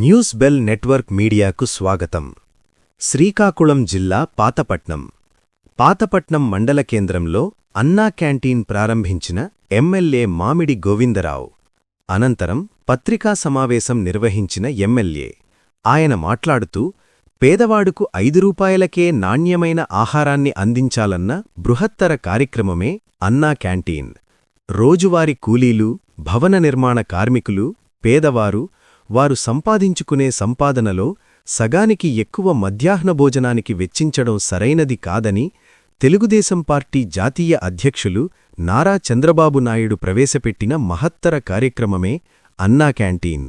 News bell network మీడియాకు స్వాగతం. శ్రీకాకుళం జిల్లా పాతపట్నం మండల కేంద్రంలో అన్నా క్యాంటీన్ ప్రారంభించిన ఎమ్మెల్యే మామిడి గోవిందరావు. అనంతరం పత్రికా సమావేశం నిర్వహించిన ఎమ్మెల్యే ఆయన మాట్లాడుతూ, పేదవాడుకు 5 రూపాయలకే నాణ్యమైన ఆహారాన్ని అందించాలన్న బృహత్తర కార్యక్రమమే అన్నా క్యాంటీన్. రోజువారీ కూలీలు, భవన నిర్మాణ కార్మికులు, పేదవారు వారు సంపాదించుకునే సంపాదనలో సగానికి ఎక్కువ మధ్యాహ్న భోజనానికి వెచ్చించడం సరైనది కాదని తెలుగుదేశం పార్టీ జాతీయ అధ్యక్షులు నారా చంద్రబాబు నాయుడు ప్రవేశపెట్టిన మహత్తర కార్యక్రమమే అన్నా క్యాంటీన్.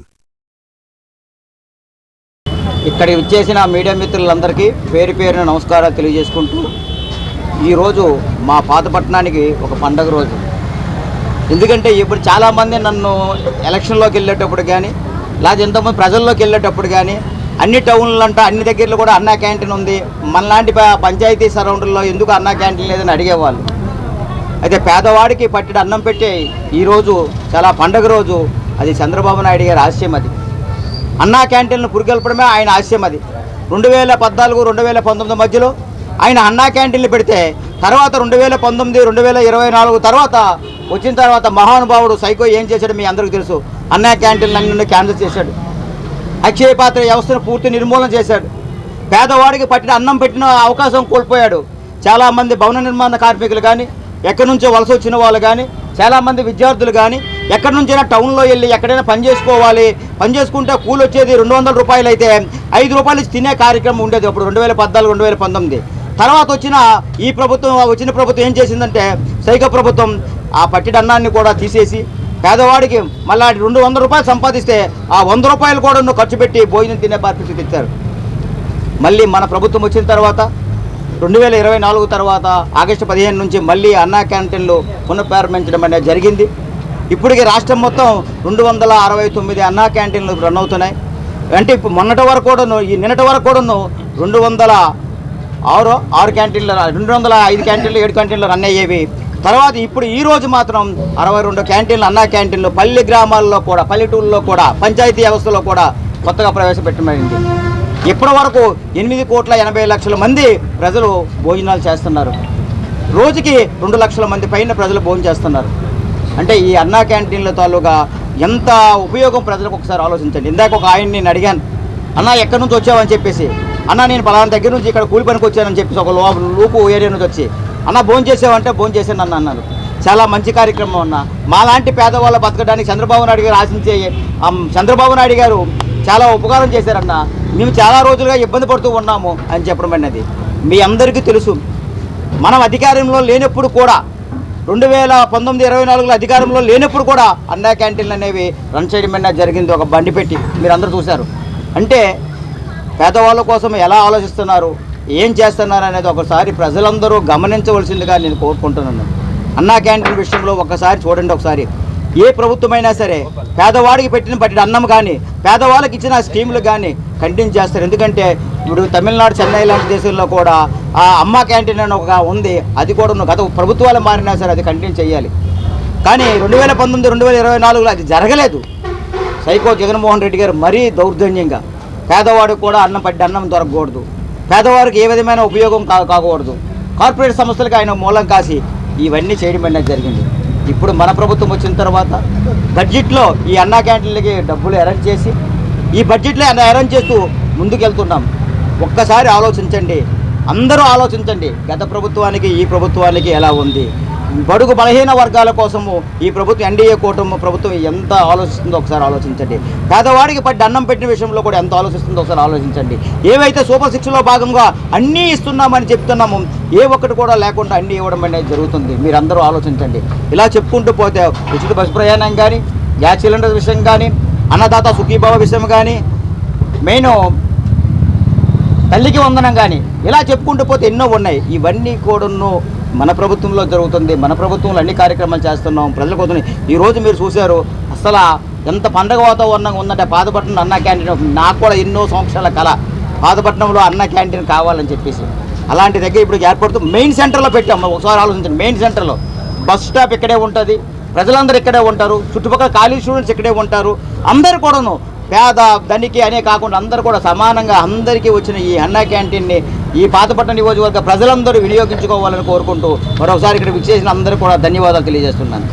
ఇక్కడికి వచ్చేసిన మీడియా మిత్రులందరికీ పేరు పేరున నమస్కారాలు తెలియజేసుకుంటూ, ఈరోజు మా పాతపట్నానికి ఒక పండగ రోజు. ఎందుకంటే ఇప్పుడు చాలామంది నన్ను ఎలక్షన్లోకి వెళ్ళేటప్పుడు కానీ, లేదా ఎంతోమంది ప్రజల్లోకి వెళ్ళేటప్పుడు కానీ, అన్ని టౌన్లంట అన్ని దగ్గరలో కూడా అన్నా క్యాంటీన్ ఉంది, మనలాంటి పంచాయతీ సరౌండ్లో ఎందుకు అన్నా క్యాంటీన్ లేదని అడిగేవాళ్ళు. అయితే పేదవాడికి పట్టిన అన్నం పెట్టే ఈరోజు చాలా పండగ రోజు. అది చంద్రబాబు నాయుడు గారి ఆశయం. అది అన్నా క్యాంటీన్ను పురిగొల్పడమే ఆయన ఆశయం. అది 2014-2019 మధ్యలో ఆయన అన్నా క్యాంటీన్లు పెడితే, తర్వాత 2019, 2024 తర్వాత వచ్చిన తర్వాత మహానుభావుడు సైకో ఏం చేశాడు మీ అందరికీ తెలుసు. అన్నా క్యాంటీన్లు అన్నీ క్యాన్సిల్ చేశాడు. అక్షయ పాత్ర వ్యవస్థను పూర్తి నిర్మూలన చేశాడు. పేదవాడికి పట్టిన అన్నం పెట్టిన అవకాశం కోల్పోయాడు. చాలామంది భవన నిర్మాణ కార్మికులు కానీ, ఎక్కడి నుంచో వలస వచ్చిన వాళ్ళు కానీ, చాలామంది విద్యార్థులు కానీ ఎక్కడి నుంచైనా టౌన్లో వెళ్ళి ఎక్కడైనా పని చేసుకోవాలి, పని చేసుకుంటే కూలి వచ్చేది 200 రూపాయలు అయితే 5 రూపాయలు ఇచ్చి తినే కార్యక్రమం ఉండేది అప్పుడు 2014-2019. తర్వాత వచ్చిన ప్రభుత్వం ఏం చేసిందంటే, సైకో ప్రభుత్వం ఆ పట్టిన అన్నాన్ని కూడా తీసేసి పేదవాడికి మళ్ళీ 200 రూపాయలు సంపాదిస్తే ఆ 100 రూపాయలు కూడా ఖర్చు పెట్టి భోజనం తినే పరిస్థితి తెచ్చారు. మళ్ళీ మన ప్రభుత్వం వచ్చిన తర్వాత 2024 తర్వాత ఆగస్టు 15 నుంచి మళ్ళీ అన్నా క్యాంటీన్లు పునఃప్రారంభించడం అనేది జరిగింది. ఇప్పటికీ రాష్ట్రం మొత్తం 269 అన్నా క్యాంటీన్లు రన్ అవుతున్నాయి. అంటే ఇప్పుడు నిన్నటి వరకు కూడాను 206 క్యాంటీన్లు, 205 క్యాంటీన్లు, 7 క్యాంటీన్లు రన్ అయ్యేవి. తర్వాత ఇప్పుడు ఈ రోజు మాత్రం 62 క్యాంటీన్లు అన్నా క్యాంటీన్లు పల్లె గ్రామాల్లో కూడా, పల్లెటూళ్ళలో కూడా, పంచాయతీ వ్యవస్థలో కూడా కొత్తగా ప్రవేశపెట్టమైంది. ఇప్పటి వరకు 8,80,00,000 మంది ప్రజలు భోజనాలు చేస్తున్నారు. రోజుకి 2 లక్షల మంది పైన ప్రజలు భోజనం చేస్తున్నారు. అంటే ఈ అన్నా క్యాంటీన్ల తాలూగా ఎంత ఉపయోగం ప్రజలకు ఒకసారి ఆలోచించండి. ఇందాక ఒక ఆయన నేను అడిగాను, అన్నా ఎక్కడి నుంచి వచ్చావని చెప్పేసి. అన్నా నేను పలానా దగ్గర నుంచి ఇక్కడ కూలి పనికి వచ్చానని చెప్పేసి ఒక లూపు ఏరియా నుంచి వచ్చి, అన్న భోజనం చేసావంటే భోజనం చేశాను అన్న అన్నారు. చాలా మంచి కార్యక్రమం అన్న. మాలాంటి పేదవాళ్ళ బతకడానికి చంద్రబాబు నాయుడు గారు ఆశించే చంద్రబాబు నాయుడు గారు చాలా ఉపకారం చేశారన్న. మేము చాలా రోజులుగా ఇబ్బంది పడుతూ ఉన్నాము అని చెప్పడం అన్నది మీ అందరికీ తెలుసు. మనం అధికారంలో లేనప్పుడు కూడా 2019-24లో అధికారంలో లేనప్పుడు కూడా అన్నా క్యాంటీన్లు అనేవి రన్ చేయడం అనేది జరిగింది. ఒక బండి పెట్టి మీరు అందరూ చూశారు. అంటే పేదవాళ్ళ కోసం ఎలా ఆలోచిస్తున్నారు, ఏం చేస్తున్నారు అనేది ఒకసారి ప్రజలందరూ గమనించవలసిందిగా నేను కోరుకుంటున్నాను. అన్నా క్యాంటీన్ విషయంలో ఒకసారి చూడండి. ఒకసారి ఏ ప్రభుత్వమైనా సరే పేదవాడికి పట్టిన అన్నం కానీ, పేదవాళ్ళకి ఇచ్చిన స్కీములు కానీ కంటిన్యూ చేస్తారు. ఎందుకంటే ఇప్పుడు తమిళనాడు, చెన్నై లాంటి దేశాల్లో కూడా ఆ అమ్మ క్యాంటీన్ అని ఒక ఉంది. అది కూడా గత ప్రభుత్వాలు మారినా సరే అది కంటిన్యూ చేయాలి. కానీ 2019-2024లో అది జరగలేదు. సైకో జగన్మోహన్ రెడ్డి గారు మరీ దౌర్జన్యంగా పేదవాడికి కూడా అన్నం దొరకకూడదు, పేదవారికి ఏ విధమైన ఉపయోగం కాకూడదు, కార్పొరేట్ సంస్థలకు ఆయన మూలం కాసి ఇవన్నీ చేయడం అనేది జరిగింది. ఇప్పుడు మన ప్రభుత్వం వచ్చిన తర్వాత బడ్జెట్లో ఈ అన్నా క్యాంటీన్లకి డబ్బులు అరేంజ్ చేసి, ఈ బడ్జెట్లో అరేంజ్ చేస్తూ ముందుకెళ్తున్నాం. ఒక్కసారి ఆలోచించండి, అందరూ ఆలోచించండి. గత ప్రభుత్వానికి ఈ ప్రభుత్వానికి ఎలా ఉంది. బడుగు బలహీన వర్గాల కోసము ఈ ప్రభుత్వం, ఎన్డీఏ కూటమి ప్రభుత్వం ఎంత ఆలోచిస్తుందో ఒకసారి ఆలోచించండి. పేదవాడికి అన్నం పెట్టిన విషయంలో కూడా ఎంత ఆలోచిస్తుందో ఒకసారి ఆలోచించండి. ఏవైతే సూపర్ 6లో భాగంగా అన్నీ ఇస్తున్నామని చెప్తున్నాము, ఏ ఒక్కటి కూడా లేకుండా అన్నీ ఇవ్వడం అనేది జరుగుతుంది. మీరందరూ ఆలోచించండి. ఇలా చెప్పుకుంటూ పోతే ఉచిత బస్సు ప్రయాణం కానీ, గ్యాస్ సిలిండర్ విషయం కానీ, అన్నదాత సుఖీభావ విషయం కానీ, మెయిన్ తల్లికి వందనం కానీ, ఇలా చెప్పుకుంటూ పోతే ఎన్నో ఉన్నాయి. ఇవన్నీ కూడాను మన ప్రభుత్వంలో జరుగుతుంది. మన ప్రభుత్వంలో అన్ని కార్యక్రమాలు చేస్తున్నాం ప్రజల కోసం. ఈరోజు మీరు చూశారు అసలు ఎంత పండగ వాతావరణంగా ఉందంటే పాతపట్నం అన్నా క్యాంటీన్. నాకు కూడా ఎన్నో సంవత్సరాల కళ పాతపట్నంలో అన్నా క్యాంటీన్ కావాలని చెప్పేసి. అలాంటి దగ్గర ఇప్పుడు ఏర్పడుతూ మెయిన్ సెంటర్లో పెట్టాము. ఒకసారి ఆలోచించండి. మెయిన్ సెంటర్లో బస్ స్టాప్ ఇక్కడే ఉంటుంది, ప్రజలందరూ ఇక్కడే ఉంటారు, చుట్టుపక్కల కాలేజ్ స్టూడెంట్స్ ఇక్కడే ఉంటారు. అందరూ కూడాను పేద ధనికి అనే కాకుండా అందరూ కూడా సమానంగా అందరికీ వచ్చిన ఈ అన్నా క్యాంటీన్ని ఈ పాతపట్నం నియోజకవర్గ ప్రజలందరూ వినియోగించుకోవాలని కోరుకుంటూ మరొకసారి ఇక్కడ విచ్చేసిన అందరూ కూడా ధన్యవాదాలు తెలియజేస్తున్నాను.